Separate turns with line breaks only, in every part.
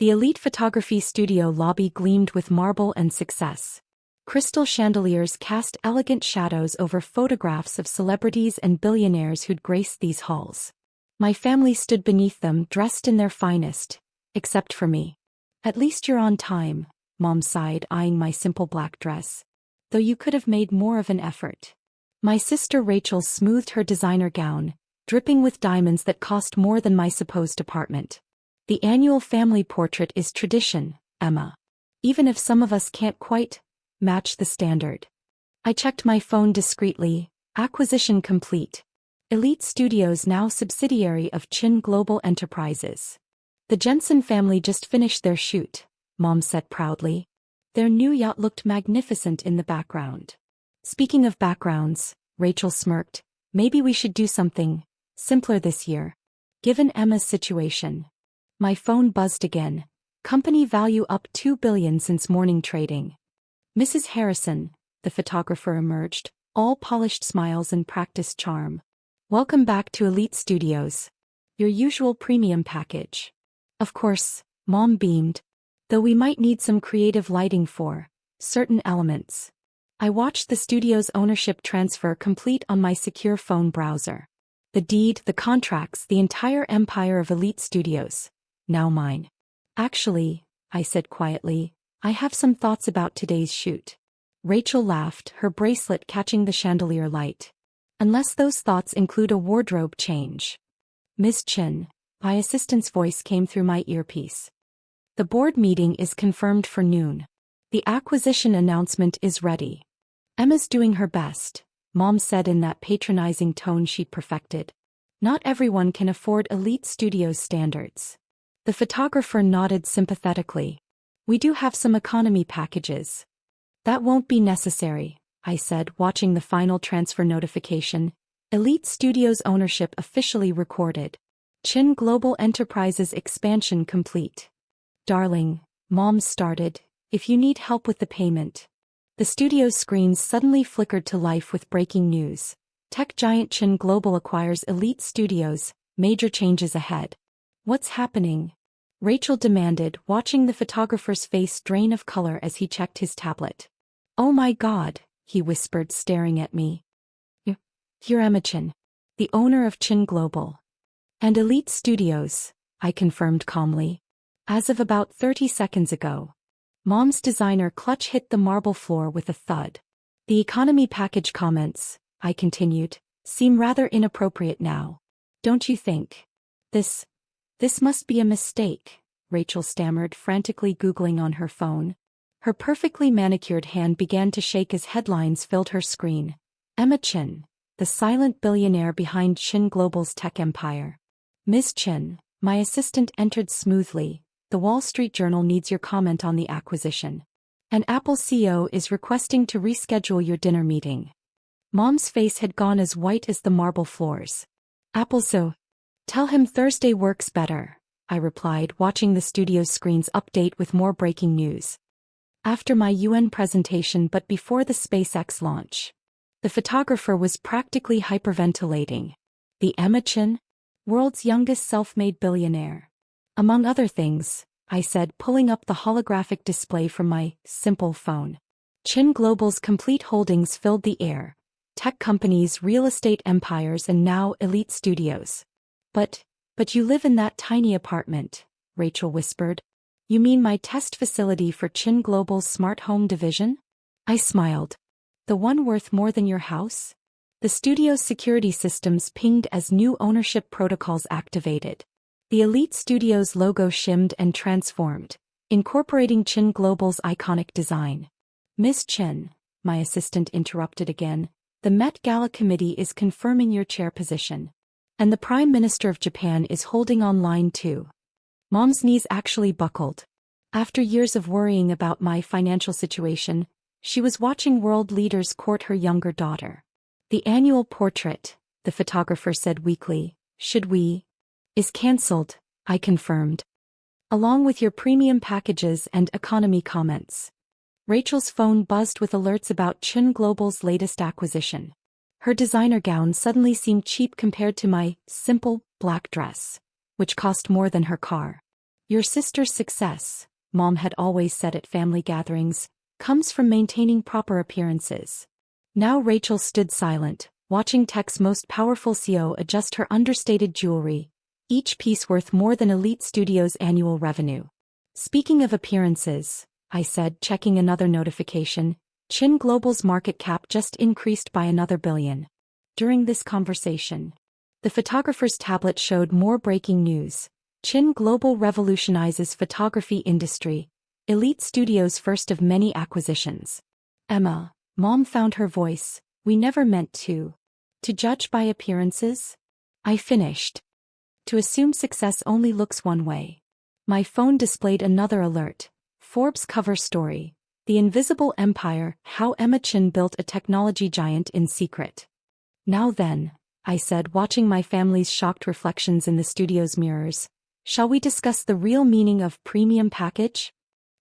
The elite photography studio lobby gleamed with marble and success. Crystal chandeliers cast elegant shadows over photographs of celebrities and billionaires who'd graced these halls. My family stood beneath them, dressed in their finest, except for me. "At least you're on time," Mom sighed, eyeing my simple black dress. "Though you could have made more of an effort." My sister Rachel smoothed her designer gown, dripping with diamonds that cost more than my supposed apartment. "The annual family portrait is tradition, Emma. Even if some of us can't quite match the standard." I checked my phone discreetly. Acquisition complete. Elite Studios now subsidiary of Chin Global Enterprises. "The Jensen family just finished their shoot," Mom said proudly. Their new yacht looked magnificent in the background. "Speaking of backgrounds," Rachel smirked, "maybe we should do something simpler this year. Given Emma's situation." My phone buzzed again. Company value up $2 billion since morning trading. Mrs. Harrison, the photographer emerged, all polished smiles and practiced charm. "Welcome back to Elite Studios. Your usual premium package." "Of course," Mom beamed. "Though we might need some creative lighting for certain elements." I watched the studio's ownership transfer complete on my secure phone browser. The deed, the contracts, the entire empire of Elite Studios. Now mine. "Actually," I said quietly, "I have some thoughts about today's shoot." Rachel laughed, her bracelet catching the chandelier light. "Unless those thoughts include a wardrobe change." "Miss Chin," my assistant's voice came through my earpiece. "The board meeting is confirmed for noon. The acquisition announcement is ready." "Emma's doing her best," Mom said in that patronizing tone she'd perfected. "Not everyone can afford Elite Studios standards." The photographer nodded sympathetically. "We do have some economy packages." "That won't be necessary," I said, watching the final transfer notification. Elite Studios ownership officially recorded. Chin Global Enterprises expansion complete. "Darling," Mom started, "if you need help with the payment." The studio's screens suddenly flickered to life with breaking news. Tech giant Chin Global acquires Elite Studios, major changes ahead. "What's happening?" Rachel demanded, watching the photographer's face drain of color as he checked his tablet. "Oh my God," he whispered, staring at me. "You're Emma Chin, the owner of Chin Global and Elite Studios," I confirmed calmly. "As of about 30 seconds ago." Mom's designer clutch hit the marble floor with a thud. "The economy package comments," I continued, "seem rather inappropriate now. Don't you think?" This must be a mistake," Rachel stammered, frantically Googling on her phone. Her perfectly manicured hand began to shake as headlines filled her screen. "Emma Chin, the silent billionaire behind Chin Global's tech empire." "Ms. Chin," my assistant entered smoothly, "the Wall Street Journal needs your comment on the acquisition. And Apple CEO is requesting to reschedule your dinner meeting." Mom's face had gone as white as the marble floors. "Apple so? Tell him Thursday works better," I replied, watching the studio's screens update with more breaking news. After my UN presentation but before the SpaceX launch. The photographer was practically hyperventilating. "The Emma Chin? World's youngest self-made billionaire." "Among other things," I said, pulling up the holographic display from my simple phone. Chin Global's complete holdings filled the air. Tech companies, real estate empires, and now Elite Studios. But you live in that tiny apartment," Rachel whispered. "You mean my test facility for Chin Global's smart home division?" I smiled. "The one worth more than your house?" The studio's security systems pinged as new ownership protocols activated. The Elite Studios logo shimmed and transformed, incorporating Chin Global's iconic design. "Miss Chin," my assistant interrupted again, "the Met Gala committee is confirming your chair position. And the Prime Minister of Japan is holding on line too." Mom's knees actually buckled. After years of worrying about my financial situation, she was watching world leaders court her younger daughter. "The annual portrait," the photographer said weakly, "is cancelled," I confirmed. "Along with your premium packages and economy comments." Rachel's phone buzzed with alerts about Chin Global's latest acquisition. Her designer gown suddenly seemed cheap compared to my simple, black dress, which cost more than her car. Your sister's success, Mom had always said at family gatherings, comes from maintaining proper appearances. Now Rachel stood silent, watching tech's most powerful CEO adjust her understated jewelry, each piece worth more than Elite Studios' annual revenue. Speaking of appearances, I said, checking another notification, Chin Global's market cap just increased by another $1 billion. During this conversation, the photographer's tablet showed more breaking news. Chin Global revolutionizes photography industry. Elite Studios' first of many acquisitions. Emma, Mom found her voice. We never meant to. To judge by appearances? I finished. To assume success only looks one way. My phone displayed another alert. Forbes cover story. The Invisible Empire, How Emma Chin Built a Technology Giant in Secret. Now then, I said, watching my family's shocked reflections in the studio's mirrors, shall we discuss the real meaning of premium package?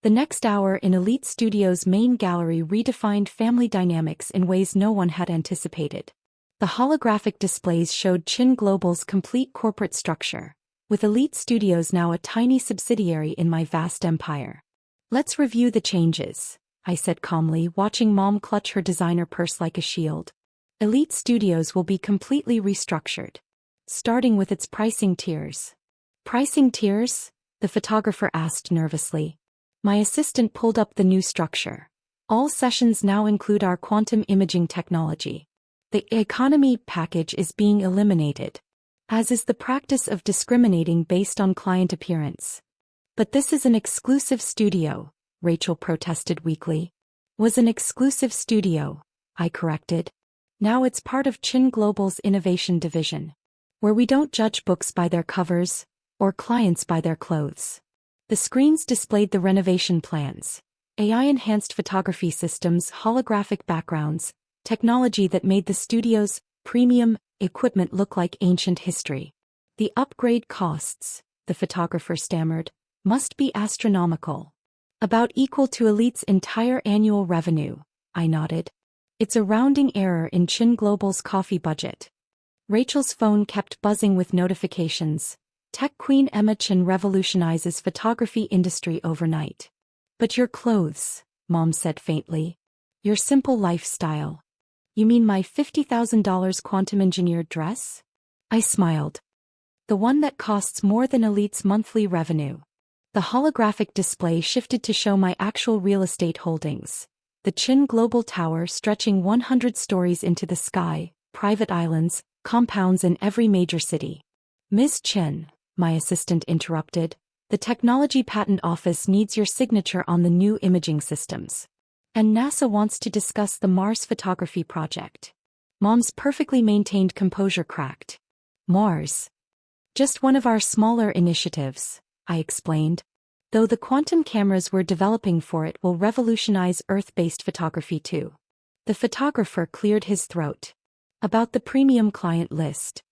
The next hour in Elite Studios' main gallery redefined family dynamics in ways no one had anticipated. The holographic displays showed Chin Global's complete corporate structure, with Elite Studios now a tiny subsidiary in my vast empire. Let's review the changes, I said calmly, watching Mom clutch her designer purse like a shield. Elite Studios will be completely restructured, starting with its pricing tiers. Pricing tiers? The photographer asked nervously. My assistant pulled up the new structure. All sessions now include our quantum imaging technology. The economy package is being eliminated, as is the practice of discriminating based on client appearance. But this is an exclusive studio, Rachel protested weakly. Was an exclusive studio, I corrected. Now it's part of Chin Global's innovation division, where we don't judge books by their covers, or clients by their clothes. The screens displayed the renovation plans, AI-enhanced photography systems, holographic backgrounds, technology that made the studio's premium equipment look like ancient history. The upgrade costs, the photographer stammered, must be astronomical. About equal to Elite's entire annual revenue, I nodded. It's a rounding error in Chin Global's coffee budget. Rachel's phone kept buzzing with notifications. Tech queen Emma Chin revolutionizes photography industry overnight. But your clothes, Mom said faintly. Your simple lifestyle. You mean my $50,000 quantum-engineered dress? I smiled. The one that costs more than Elite's monthly revenue. The holographic display shifted to show my actual real estate holdings. The Chin Global Tower stretching 100 stories into the sky, private islands, compounds in every major city. Ms. Chin, my assistant interrupted, the Technology Patent Office needs your signature on the new imaging systems. And NASA wants to discuss the Mars photography project. Mom's perfectly maintained composure cracked. Mars. Just one of our smaller initiatives, I explained. Though the quantum cameras we're developing for it will revolutionize Earth-based photography too. The photographer cleared his throat. About the premium client list.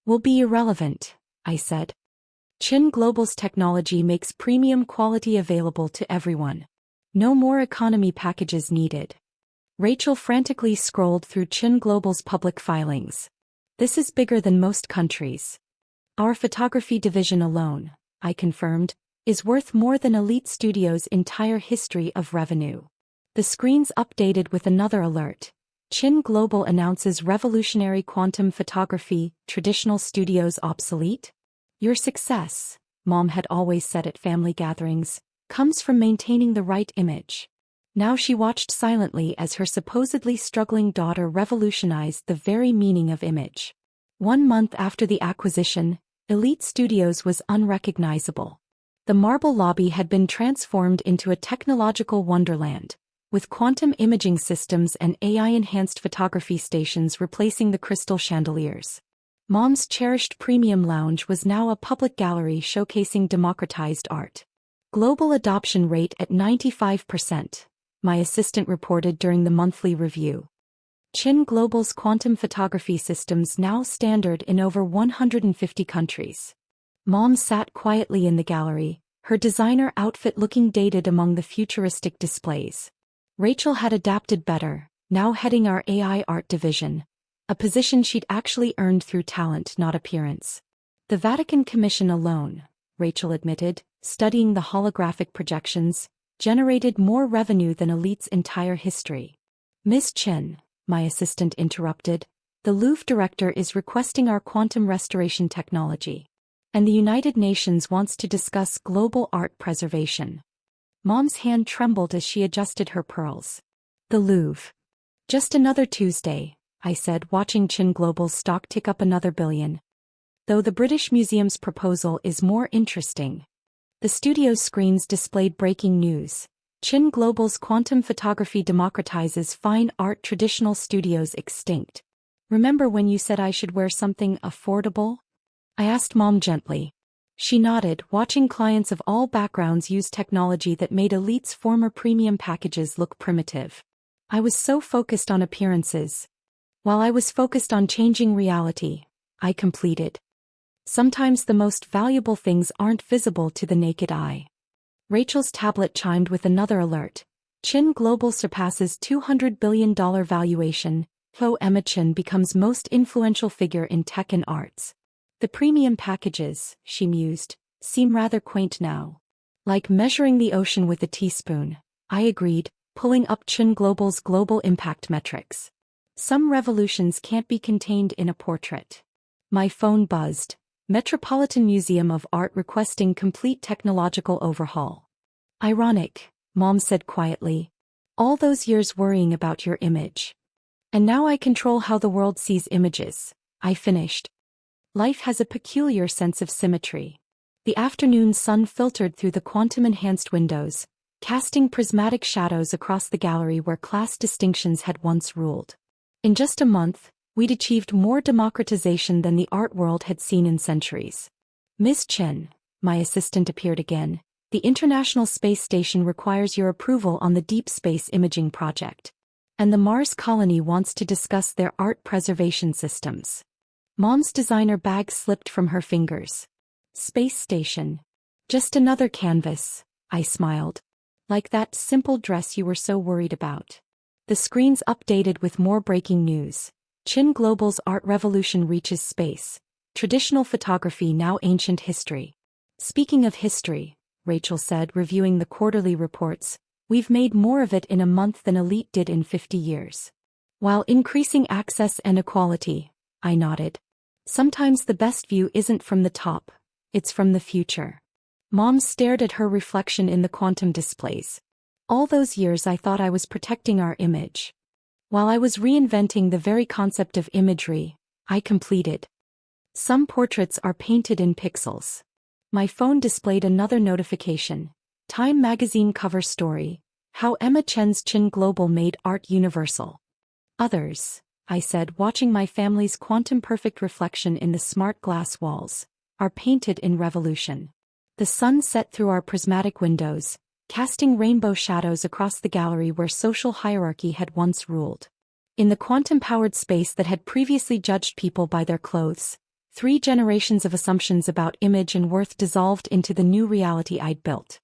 Will be irrelevant, I said. Chin Global's technology makes premium quality available to everyone. No more economy packages needed. Rachel frantically scrolled through Chin Global's public filings. This is bigger than most countries. Our photography division alone, I confirmed, is worth more than Elite Studios' entire history of revenue. The screens updated with another alert. Chin Global announces revolutionary quantum photography, traditional studios obsolete? Your success, Mom had always said at family gatherings, comes from maintaining the right image. Now she watched silently as her supposedly struggling daughter revolutionized the very meaning of image. 1 month after the acquisition, Elite Studios was unrecognizable. The marble lobby had been transformed into a technological wonderland, with quantum imaging systems and AI-enhanced photography stations replacing the crystal chandeliers. Mom's cherished premium lounge was now a public gallery showcasing democratized art. Global adoption rate at 95%, my assistant reported during the monthly review. Chin Global's quantum photography systems now standard in over 150 countries. Mom sat quietly in the gallery, her designer outfit looking dated among the futuristic displays. Rachel had adapted better, now heading our AI art division, a position she'd actually earned through talent, not appearance. The Vatican Commission alone, Rachel admitted, studying the holographic projections, generated more revenue than Elite's entire history. Miss Chen, my assistant interrupted, the Louvre director is requesting our quantum restoration technology. And the United Nations wants to discuss global art preservation. Mom's hand trembled as she adjusted her pearls. The Louvre. Just another Tuesday, I said, watching Chin Global's stock tick up another billion. Though the British Museum's proposal is more interesting. The studio's screens displayed breaking news. Chin Global's quantum photography democratizes fine art, traditional studios extinct. Remember when you said I should wear something affordable? I asked Mom gently. She nodded, watching clients of all backgrounds use technology that made Elite's former premium packages look primitive. I was so focused on appearances. While I was focused on changing reality, I completed. Sometimes the most valuable things aren't visible to the naked eye. Rachel's tablet chimed with another alert. Chin Global surpasses $200 billion valuation. Emma Chin becomes most influential figure in tech and arts. The premium packages, she mused, seem rather quaint now. Like measuring the ocean with a teaspoon, I agreed, pulling up Chin Global's global impact metrics. Some revolutions can't be contained in a portrait. My phone buzzed. Metropolitan Museum of Art requesting complete technological overhaul. Ironic, Mom said quietly. All those years worrying about your image. And now I control how the world sees images, I finished. Life has a peculiar sense of symmetry. The afternoon sun filtered through the quantum-enhanced windows, casting prismatic shadows across the gallery where class distinctions had once ruled. In just a month, we'd achieved more democratization than the art world had seen in centuries. Miss Chen, my assistant appeared again, the International Space Station requires your approval on the Deep Space Imaging Project. And the Mars colony wants to discuss their art preservation systems. Mom's designer bag slipped from her fingers. Space station. Just another canvas, I smiled. Like that simple dress you were so worried about. The screens updated with more breaking news. Chin Global's art revolution reaches space. Traditional photography now ancient history. Speaking of history, Rachel said, reviewing the quarterly reports, we've made more of it in a month than Elite did in 50 years. While increasing access and equality, I nodded. Sometimes the best view isn't from the top, it's from the future. Mom stared at her reflection in the quantum displays. All those years I thought I was protecting our image. While I was reinventing the very concept of imagery, I completed. Some portraits are painted in pixels. My phone displayed another notification. Time magazine cover story. How Emma Chen's Chin Global made art universal. Others, I said, watching my family's quantum-perfect reflection in the smart glass walls, are painted in revolution. The sun set through our prismatic windows, casting rainbow shadows across the gallery where social hierarchy had once ruled. In the quantum-powered space that had previously judged people by their clothes, 3 generations of assumptions about image and worth dissolved into the new reality I'd built.